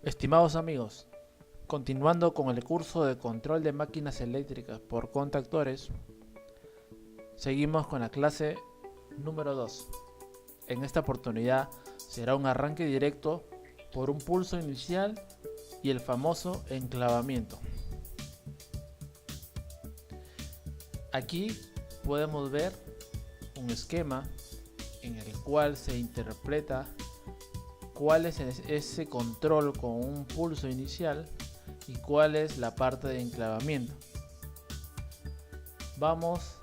Estimados amigos, continuando con el curso de control de máquinas eléctricas por contactores, seguimos con la clase número 2. En esta oportunidad será un arranque directo por un pulso inicial y el famoso enclavamiento. Aquí podemos ver un esquema en el cual se interpreta cuál es ese control con un pulso inicial y cuál es la parte de enclavamiento. Vamos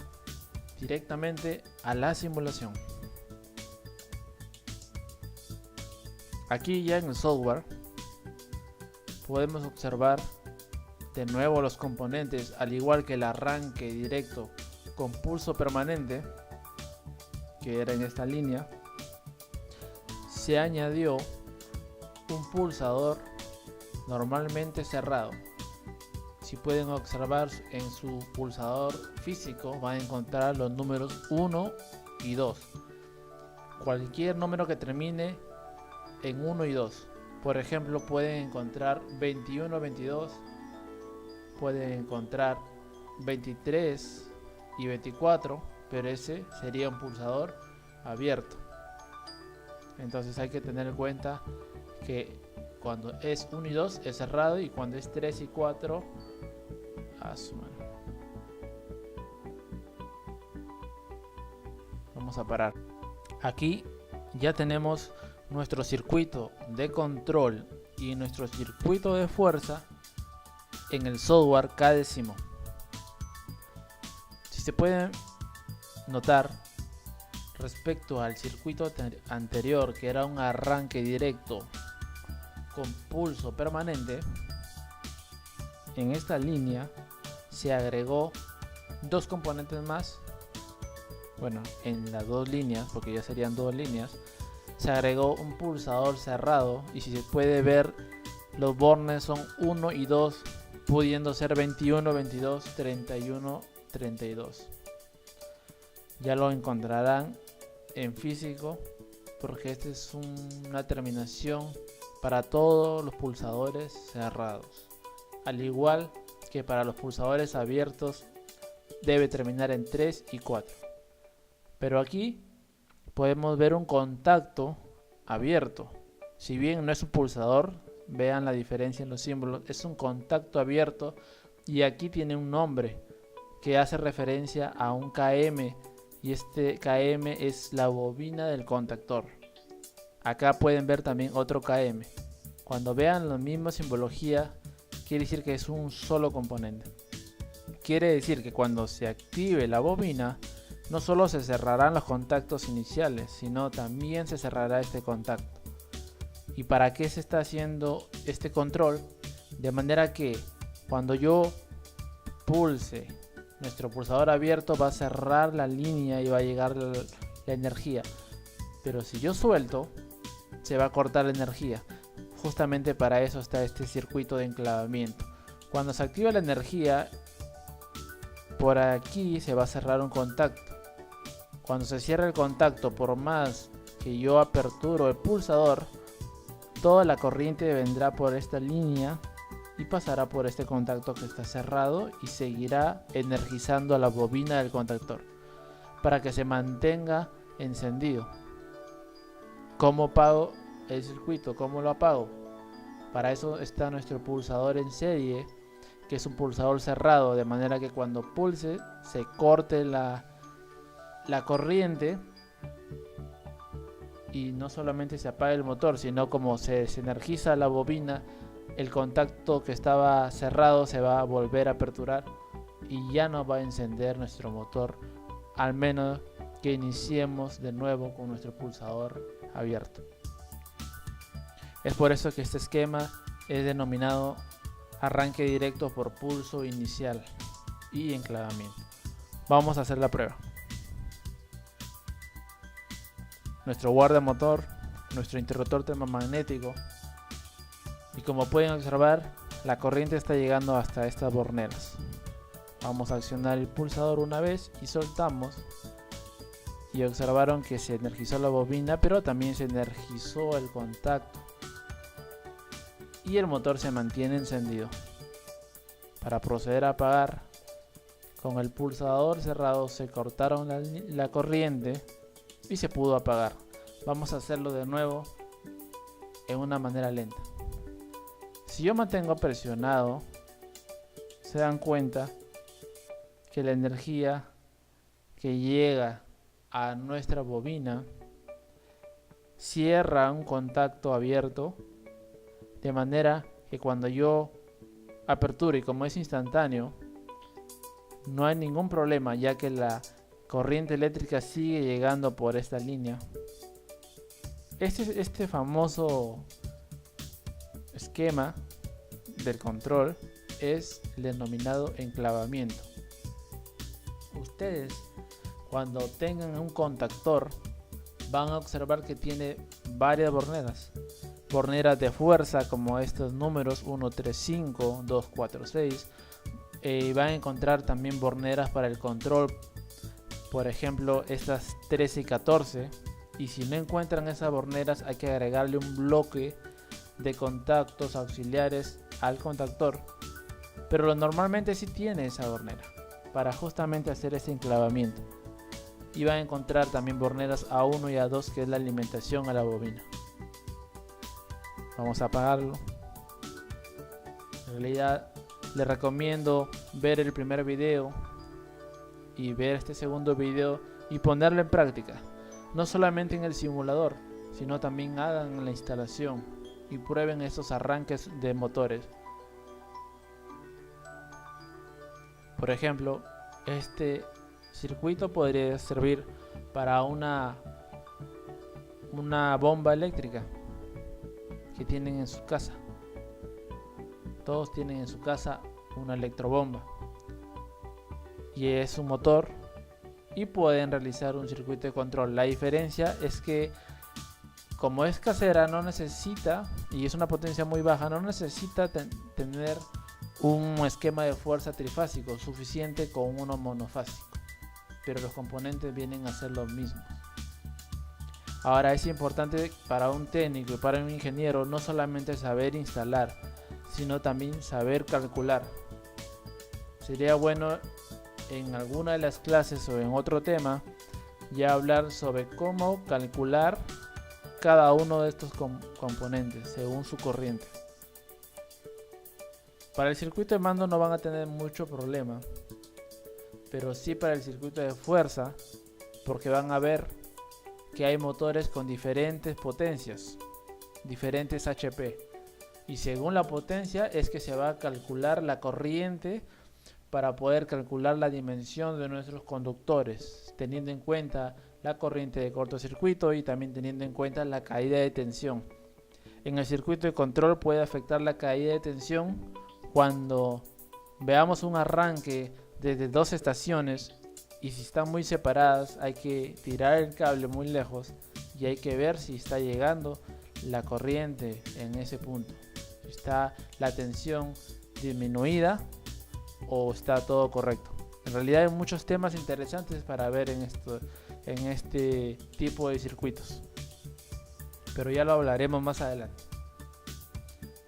directamente a la simulación. Aquí ya en el software podemos observar de nuevo los componentes, al igual que el arranque directo con pulso permanente, que era en esta línea. Se añadió un pulsador normalmente cerrado. Si pueden observar en su pulsador físico van a encontrar los números 1 y 2. Cualquier número que termine en 1 y 2. Por ejemplo, pueden encontrar 21, 22, pueden encontrar 23 y 24, pero ese sería un pulsador abierto. Entonces hay que tener en cuenta que cuando es 1 y 2 es cerrado, y cuando es 3 y 4 vamos a parar. Aquí ya tenemos nuestro circuito de control y nuestro circuito de fuerza en el software K-Décimo. Si se puede notar, respecto al circuito anterior, que era un arranque directo con pulso permanente, en esta línea se agregó dos componentes más. Bueno, en las dos líneas, porque ya serían dos líneas, se agregó un pulsador cerrado, y si se puede ver, los bornes son 1 y 2, pudiendo ser 21, 22, 31, 32. Ya lo encontrarán en físico, porque esta es una terminación para todos los pulsadores cerrados, al igual que para los pulsadores abiertos debe terminar en 3 y 4. Pero aquí podemos ver un contacto abierto. Si bien no es un pulsador, vean la diferencia en los símbolos, es un contacto abierto, y aquí tiene un nombre que hace referencia a un KM, y este KM es la bobina del contactor. Acá pueden ver también otro KM. Cuando vean la misma simbología, quiere decir que es un solo componente. Quiere decir que cuando se active la bobina, no solo se cerrarán los contactos iniciales, sino también se cerrará este contacto. ¿Y para qué se está haciendo este control? De manera que cuando yo pulse nuestro pulsador abierto, va a cerrar la línea y va a llegar la energía. Pero si yo suelto, se va a cortar la energía. Justamente para eso está este circuito de enclavamiento. Cuando se activa la energía, por aquí se va a cerrar un contacto. Cuando se cierra el contacto, por más que yo aperturo el pulsador, toda la corriente vendrá por esta línea y pasará por este contacto que está cerrado, y seguirá energizando a la bobina del contactor para que se mantenga encendido. ¿Cómo apago el circuito? ¿Cómo lo apago? Para eso está nuestro pulsador en serie, que es un pulsador cerrado, de manera que cuando pulse se corte la corriente, y no solamente se apaga el motor, sino como se energiza la bobina, el contacto que estaba cerrado se va a volver a aperturar y ya no va a encender nuestro motor, al menos que iniciemos de nuevo con nuestro pulsador abierto. Es por eso que este esquema es denominado arranque directo por pulso inicial y enclavamiento. Vamos a hacer la prueba. Nuestro guardamotor, nuestro interruptor termomagnético, y como pueden observar, la corriente está llegando hasta estas borneras. Vamos a accionar el pulsador una vez y soltamos, y observaron que se energizó la bobina, pero también se energizó el contacto. y el motor se mantiene encendido. Para proceder a apagar, con el pulsador cerrado se cortaron la corriente y se pudo apagar. Vamos a hacerlo de nuevo en una manera lenta. Si yo mantengo presionado, se dan cuenta que la energía que llega a nuestra bobina cierra un contacto abierto, de manera que cuando yo aperture, y como es instantáneo, no hay ningún problema, ya que la corriente eléctrica sigue llegando por esta línea. Este famoso esquema del control es el denominado enclavamiento. Ustedes, cuando tengan un contactor, van a observar que tiene varias borneras de fuerza, como estos números 135, 246. Van a encontrar también borneras para el control, por ejemplo estas 13 y 14. Y si no encuentran esas borneras, hay que agregarle un bloque de contactos auxiliares al contactor, pero normalmente sí tiene esa bornera para justamente hacer ese enclavamiento. Y van a encontrar también borneras A1 y A2, que es la alimentación a la bobina. Vamos a apagarlo. En realidad les recomiendo ver el primer video y ver este segundo video y ponerlo en práctica, no solamente en el simulador, sino también hagan la instalación y prueben estos arranques de motores. Por ejemplo, este circuito podría servir para una bomba eléctrica que tienen en su casa. Todos tienen en su casa una electrobomba y es un motor, y pueden realizar un circuito de control. La diferencia es que, como es casera, no necesita, y es una potencia muy baja, no necesita tener un esquema de fuerza trifásico, suficiente con uno monofásico, pero los componentes vienen a ser los mismos. Ahora, es importante para un técnico y para un ingeniero no solamente saber instalar, sino también saber calcular. Sería bueno en alguna de las clases o en otro tema ya hablar sobre cómo calcular cada uno de estos componentes según su corriente. Para el circuito de mando no van a tener mucho problema, pero sí para el circuito de fuerza, porque van a ver que hay motores con diferentes potencias, diferentes HP, y según la potencia es que se va a calcular la corriente para poder calcular la dimensión de nuestros conductores, teniendo en cuenta la corriente de cortocircuito y también teniendo en cuenta la caída de tensión. En el circuito de control puede afectar la caída de tensión cuando veamos un arranque desde dos estaciones, y si están muy separadas hay que tirar el cable muy lejos y hay que ver si está llegando la corriente en ese punto, si está la tensión disminuida o está todo correcto. En realidad hay muchos temas interesantes para ver en este tipo de circuitos, pero ya lo hablaremos más adelante.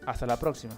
Hasta la próxima.